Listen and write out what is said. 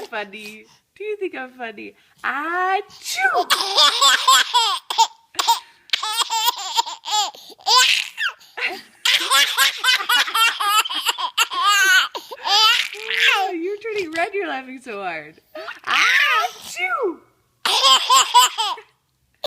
funny? Do you think I'm funny? Achoo! Oh, you're turning red. You're laughing so hard. Achoo!